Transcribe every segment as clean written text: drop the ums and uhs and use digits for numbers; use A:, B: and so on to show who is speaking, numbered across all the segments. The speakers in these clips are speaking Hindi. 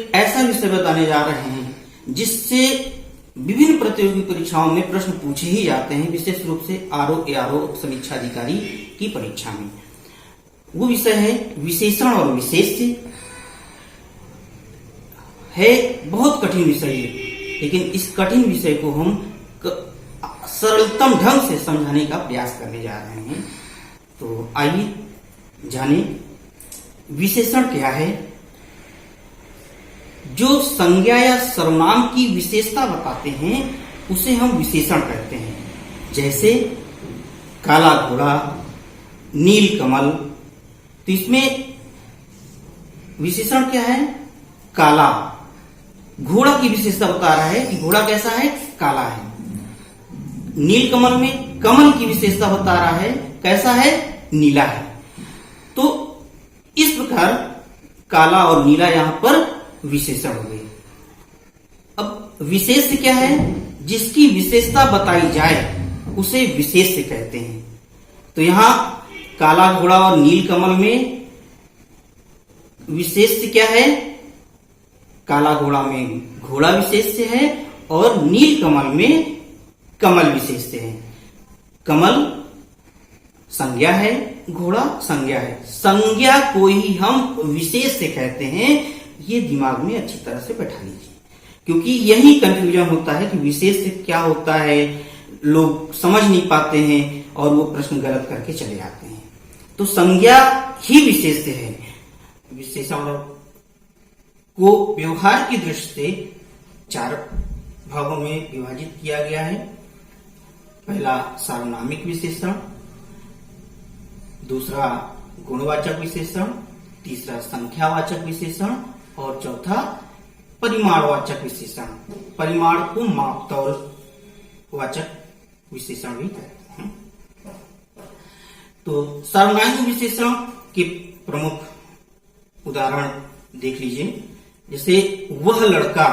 A: एक ऐसा विषय बताने जा रहे हैं जिससे विभिन्न प्रतियोगी परीक्षाओं में प्रश्न पूछे ही जाते हैं, विशेष रूप से आरओ एआरओ समीक्षा अधिकारी की परीक्षा में। वो विषय है विशेषण और विशेष्य। है बहुत कठिन विषय है, लेकिन इस कठिन विषय को हम सरलतम ढंग से समझाने का प्रयास करने जा रहे हैं। तो आइए जाने विशेषण क्या है। जो संज्ञा या सर्वनाम की विशेषता बताते हैं उसे हम विशेषण कहते हैं। जैसे काला घोड़ा, नील कमल। तो इसमें विशेषण क्या है? काला। घोड़ा की विशेषता बता रहा है कि घोड़ा कैसा है? काला है। नील कमल में कमल की विशेषता बता रहा है कैसा है? नीला है। तो इस प्रकार काला और नीला यहां पर विशेषण हो गए। अब विशेष्य क्या है? जिसकी विशेषता बताई जाए उसे विशेष्य कहते हैं। तो यहां काला घोड़ा और नील कमल में विशेष्य क्या है? काला घोड़ा में घोड़ा विशेष्य है और नील कमल में कमल विशेष्य है। कमल संज्ञा है, घोड़ा संज्ञा है। संज्ञा को ही हम विशेष्य कहते हैं। ये दिमाग में अच्छी तरह से बैठा लीजिए, क्योंकि यही कंफ्यूजन होता है कि विशेष्य क्या होता है, लोग समझ नहीं पाते हैं और वो प्रश्न गलत करके चले जाते हैं। तो संज्ञा ही विशेष्य है। विशेषण को व्यवहार की दृष्टि से 4 भागों में विभाजित किया गया है। पहला सार्वनामिक विशेषण, दूसरा गुणवाचक विशेषण, तीसरा संख्यावाचक विशेषण और चौथा परिमाणवाचक विशेषण। परिमाण को मापतौल वाचक विशेषण भी कहते हैं। तो सार्वनामिक विशेषण के प्रमुख उदाहरण देख लीजिए। जैसे वह लड़का,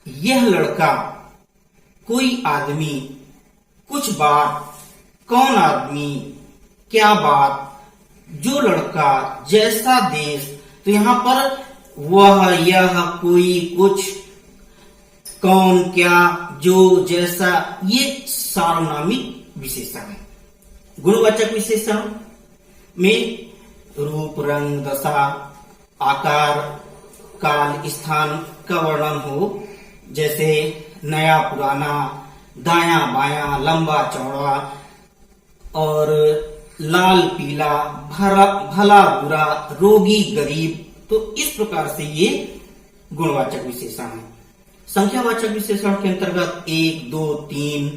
A: यह लड़का, कोई आदमी, कुछ बात, कौन आदमी, क्या बात, जो लड़का, जैसा देश। तो यहां पर वह, यह, कोई, कुछ, कौन, क्या, जो, जैसा, ये सार्वनामिक विशेषण है। गुणवाचक विशेषण में रूप, रंग, दशा, आकार, काल, स्थान का वर्णन हो। जैसे नया पुराना, दाया बाया, लंबा चौड़ा और लाल पीला, भला बुरा, रोगी गरीब। तो इस प्रकार से ये गुणवाचक विशेषण है। संख्यावाचक विशेषण के अंतर्गत 1, 2, 3,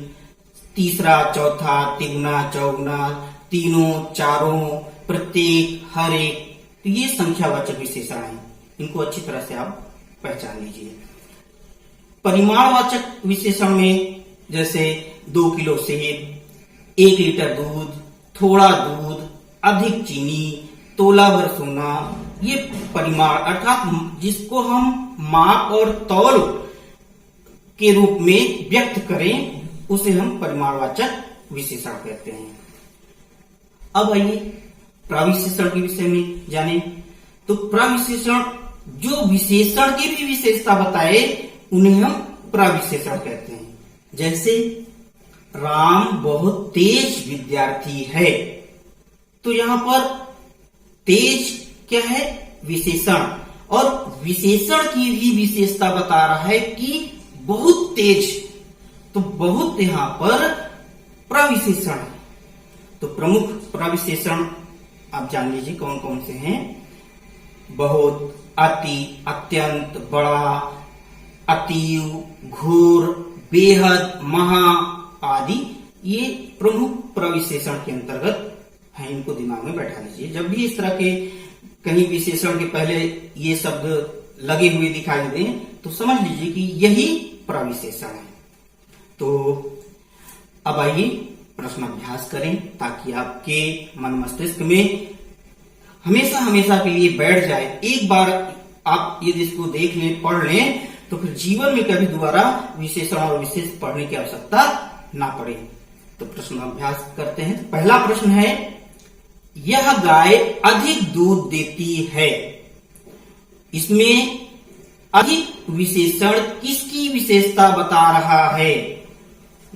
A: तीसरा, चौथा, तिगुना, चौगुना, तीनों, चारों, प्रत्येक, हर एक। तो ये संख्यावाचक विशेषण है। इनको अच्छी तरह से आप पहचान लीजिए। परिमाणवाचक विशेषण में जैसे 2 किलो सेब, 1 लीटर दूध, थोड़ा दूध, अधिक चीनी, तोला भर सोना। ये परिमाण अर्थात जिसको हम माप और तौल के रूप में व्यक्त करें उसे हम परिमाणवाचक विशेषण कहते हैं। अब आइए प्रविशेषण के विषय में जाने। तो प्रविशेषण जो विशेषण की भी विशेषता बताए उन्हें हम प्रविशेषण कहते हैं। जैसे राम बहुत तेज विद्यार्थी है। तो यहां पर तेज क्या है? विशेषण। और विशेषण की भी विशेषता बता रहा है कि बहुत तेज। तो बहुत यहां पर प्रविशेषण है। तो प्रमुख प्रविशेषण आप जान लीजिए कौन कौन से हैं। बहुत, अति, अत्यंत, बड़ा, अतीव, घोर, बेहद, महा आदि ये प्रमुख प्रविशेषण के अंतर्गत है। इनको दिमाग में बैठा लीजिए। जब भी इस तरह के कहीं विशेषण के पहले ये शब्द लगे हुए दिखाई दें तो समझ लीजिए कि यही प्रविशेषण है। तो अब आइए प्रश्न अभ्यास करें ताकि आपके मन मस्तिष्क में हमेशा हमेशा के लिए बैठ जाए। एक बार आप यदि इसको देख लें, पढ़ लें तो फिर जीवन में कभी दोबारा विशेषण और विशेष पढ़ने की आवश्यकता ना पड़े। तो प्रश्न अभ्यास करते हैं। पहला प्रश्न है, यह गाय अधिक दूध देती है। इसमें अधिक विशेषण किसकी विशेषता बता रहा है?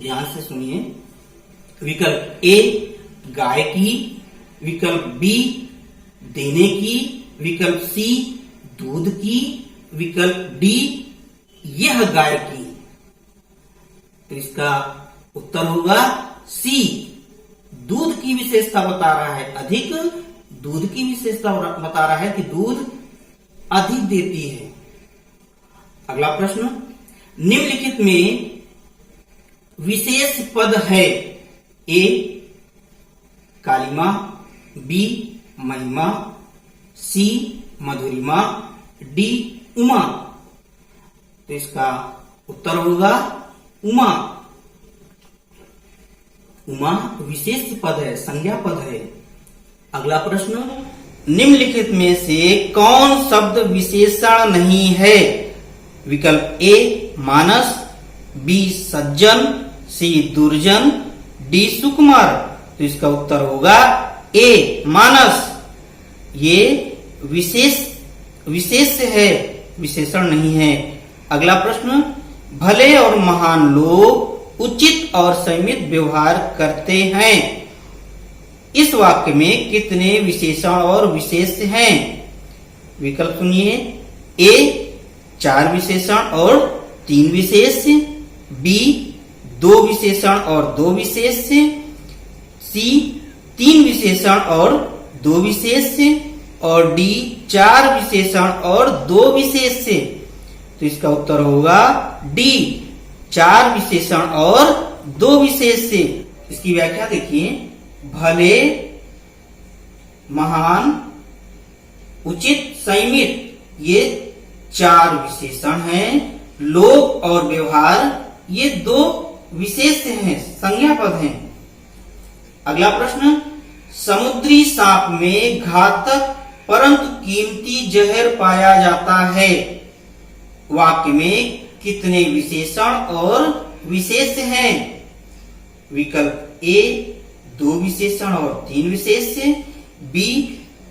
A: ध्यान से सुनिए। विकल्प ए गाय की, विकल्प बी देने की, विकल्प सी दूध की, विकल्प डी यह गाय की। तो इसका उत्तर होगा सी, दूध की विशेषता बता रहा है। अधिक दूध की विशेषता बता रहा है कि दूध अधिक देती है। अगला प्रश्न, निम्नलिखित में विशेष पद है। ए कालिमा, बी महिमा, सी मधुरिमा, डी उमा। तो इसका उत्तर होगा उमा। उमा विशेष पद है, संज्ञा पद है। अगला प्रश्न, निम्नलिखित में से कौन शब्द विशेषण नहीं है? विकल्प ए मानस, बी सज्जन, सी दुर्जन, डी सुकुमार। तो इसका उत्तर होगा ए मानस। ये विशेष है, विशेषण नहीं है। अगला प्रश्न, भले और महान लोग उचित और संयमित व्यवहार करते हैं। इस वाक्य में कितने विशेषण और विशेष हैं? विकल्प सुनिए। ए 4 विशेषण और 3 विशेष, बी 2 विशेषण और 2 विशेष, सी 3 विशेषण और 2 विशेष और डी 4 विशेषण और 2 विशेष। तो इसका उत्तर होगा डी 4 विशेषण और 2 विशेष। इसकी व्याख्या देखिए। भले, महान, उचित, संयमित ये 4 विशेषण हैं। लोक और व्यवहार ये 2 विशेष हैं, संज्ञा पद हैं। अगला प्रश्न, समुद्री सांप में घातक परंतु कीमती जहर पाया जाता है। वाक्य में कितने विशेषण और विशेष हैं? विकल्प ए 2 विशेषण और 3 विशेष, बी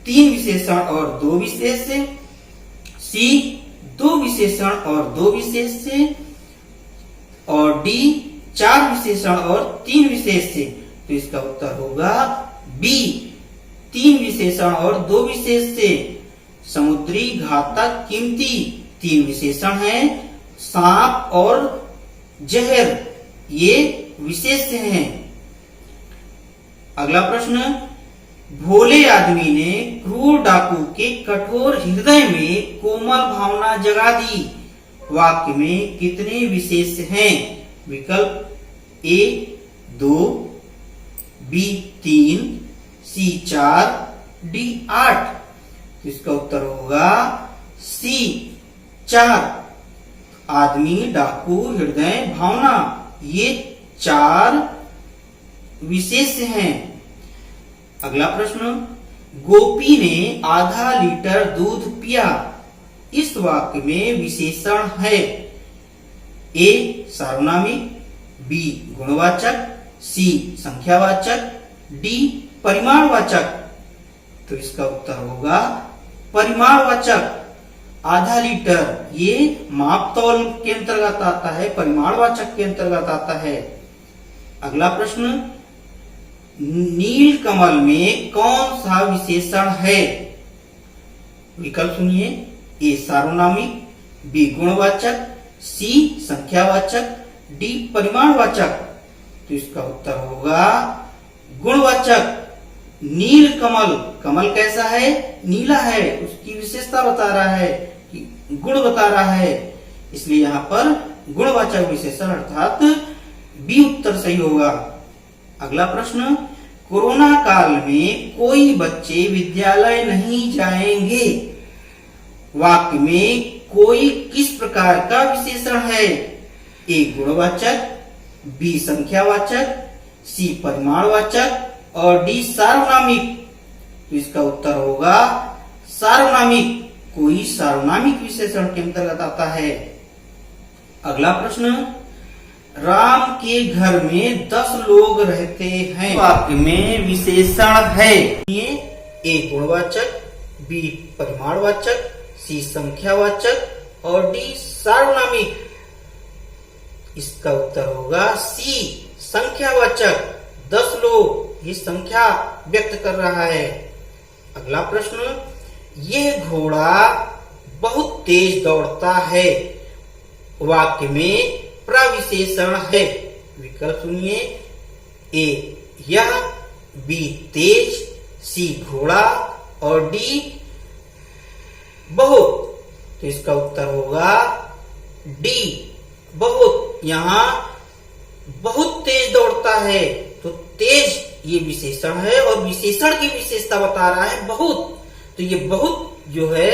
A: 3 विशेषण और 2 विशेष, सी 2 विशेषण और 2 विशेष और डी 4 विशेषण और 3 विशेष। तो इसका उत्तर होगा बी 3 विशेषण और 2 विशेष से। समुद्री घातक कीमती 3 विशेषण हैं। सांप और जहर ये विशेष हैं। अगला प्रश्न, भोले आदमी ने क्रूर डाकू के कठोर हृदय में कोमल भावना जगा दी। वाक्य में कितने विशेष हैं? विकल्प ए 2, बी 3, सी 4, डी 8। इसका उत्तर होगा सी 4। आदमी, डाकू, हृदय, भावना ये 4 विशेष हैं। अगला प्रश्न, गोपी ने आधा लीटर दूध पिया। इस वाक्य में विशेषण है। ए सार्वनामिक, बी गुणवाचक, सी संख्यावाचक, डी परिमाणवाचक। तो इसका उत्तर होगा परिमाणवाचक। आधा लीटर ये मापतौल के अंतर्गत आता है, परिमाणवाचक के अंतर्गत आता है। अगला प्रश्न, नील कमल में कौन सा विशेषण है? विकल्प सुनिए। ए सार्वनामिक, बी गुणवाचक, सी संख्यावाचक, डी परिमाणवाचक। तो इसका उत्तर होगा गुणवाचक। नील कमल, कमल कैसा है? नीला है, उसकी विशेषता बता रहा है, गुण बता रहा है, इसलिए यहाँ पर गुणवाचक विशेषण अर्थात बी उत्तर सही होगा। अगला प्रश्न, कोरोना काल में कोई बच्चे विद्यालय नहीं जाएंगे। वाक्य में कोई किस प्रकार का विशेषण है? ए गुणवाचक, बी संख्यावाचक, सी परिमाणवाचक और डी सार्वनामिक। तो इसका उत्तर होगा सार्वनामिक। कोई सार्वनामिक विशेषण के अंतर्गत आता है। अगला प्रश्न, राम के घर में 10 लोग रहते हैं। वाक्य में विशेषण है। ए गुणवाचक, बी परिमाणवाचक, सी संख्यावाचक, और डी सार्वनामिक। इसका उत्तर होगा सी संख्यावाचक। 10 लोग, ये संख्या व्यक्त कर रहा है। अगला प्रश्न, यह घोड़ा बहुत तेज दौड़ता है, वाक्य में प्रविशेषण है। विकल्प सुनिए, ए यह, बी तेज, सी घोड़ा और डी बहुत। तो इसका उत्तर होगा डी बहुत। यहाँ बहुत तेज दौड़ता है, तो तेज ये विशेषण है और विशेषण की विशेषता बता रहा है बहुत। तो ये बहुत जो है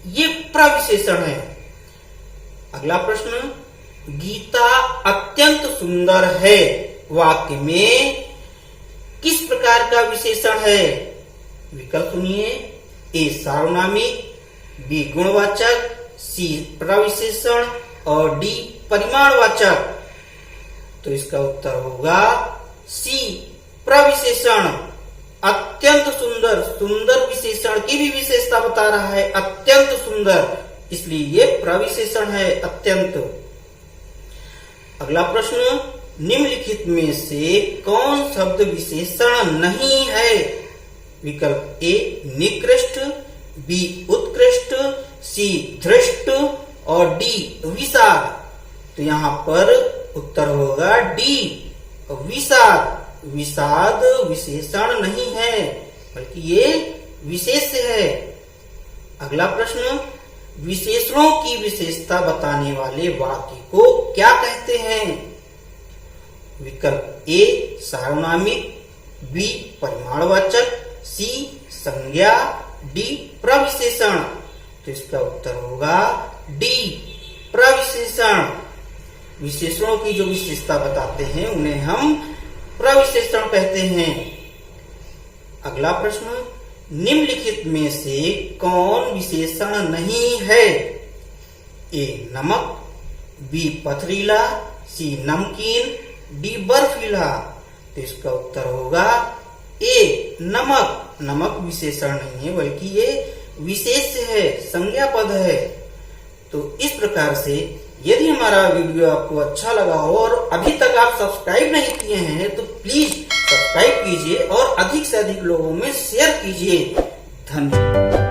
A: ये प्रविशेषण है। अगला प्रश्न, गीता अत्यंत सुंदर है, वाक्य में किस प्रकार का विशेषण है? विकल्प सुनिए, ए सार्वनामिक, बी गुणवाचक, सी प्रविशेषण और डी परिमाणवाचक। तो इसका उत्तर होगा सी प्रविशेषण। अत्यंत सुंदर, सुंदर विशेषण की भी विशेषता बता रहा है, अत्यंत सुंदर, इसलिए ये प्रविशेषण है अत्यंत। अगला प्रश्न, निम्नलिखित में से कौन शब्द विशेषण नहीं है? विकल्प ए निकृष्ट, बी उत्कृष्ट, सी धृष्ट और डी विषाद। तो यहाँ पर उत्तर होगा डी विषाद। विषाद विशेषण नहीं है, बल्कि ये विशेष है। अगला प्रश्न, विशेषणों की विशेषता बताने वाले वाक्य को क्या कहते हैं? विकल्प ए सार्वनामिक, बी परिमाणवाचक, सी संज्ञा, डी प्रविशेषण। तो इसका उत्तर होगा डी प्रविशेषण। विशेषणों की जो विशेषता बताते हैं उन्हें हम प्रविशेषण कहते हैं। अगला प्रश्न, निम्नलिखित में से कौन विशेषण नहीं है? ए नमक, बी पथरीला, सी नमकीन, डी बर्फीला। तो इसका उत्तर होगा ए नमक। नमक विशेषण नहीं है, बल्कि ये विशेष है, संज्ञा पद है। तो इस प्रकार से यदि हमारा वीडियो आपको अच्छा लगा हो और अभी तक आप सब्सक्राइब नहीं किए हैं तो प्लीज सब्सक्राइब कीजिए और अधिक से अधिक लोगों में शेयर कीजिए। धन्यवाद।